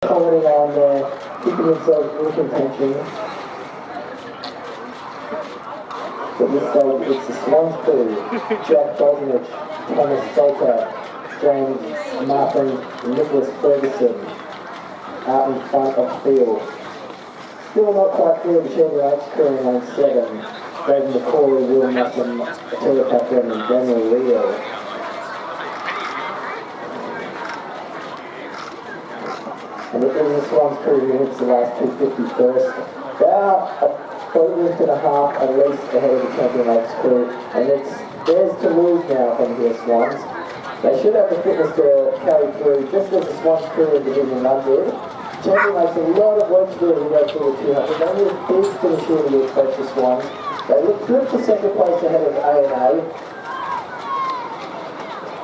Holding on there, keeping themselves in contention. But this stage, it's the Swans crew. Jack Bosnich, Thomas Salter, James Martin, Nicholas Ferguson out in front of the field. Still not quite clear the Shelby Lakes crew in lane 7. David McCauley, Will Musson, Attila Catherine and Daniel Leo. And it is the Swans crew who hits the last 250 first. About a length and a half at least ahead of the Champion Lakes crew. And it's theirs to lose now from here, Swans. They should have the fitness to carry through just as the Swans crew in Division 1 did. Champion Lakes a lot of work to do as we go through the 200. They need a big finish here to approach the Swans. They look good for second place ahead of A&A.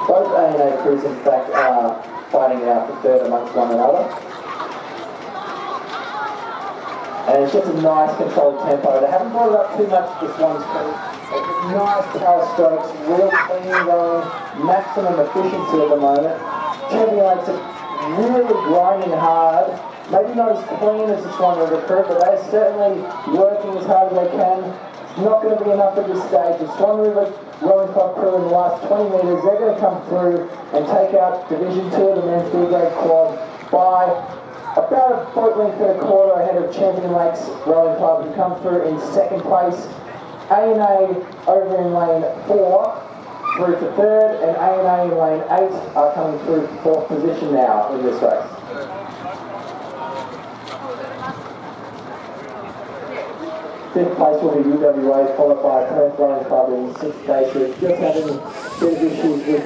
Both A&A crews in fact are fighting it out for third amongst one another. And it's just a nice controlled tempo. They haven't brought it up too much this one's crew. It's just nice power strokes, real clean going, maximum efficiency at the moment. Champion Lakes are really grinding hard. Maybe not as clean as the Swan River crew, but they're certainly working as hard as they can. It's not going to be enough at this stage. The Swan River Rowing Club crew in the last 20 metres, they're going to come through and take out Division 2 of the men's B-grade quad by about a point length and a quarter ahead of Champion Lakes Rowing Club, who come through in second place. A&A over in lane 4 through to third, and A&A in lane 8 are coming through to fourth position now in this race. Fifth place will be UWA, followed by Perth Rowing Club in sixth place. Just having a bit of issues with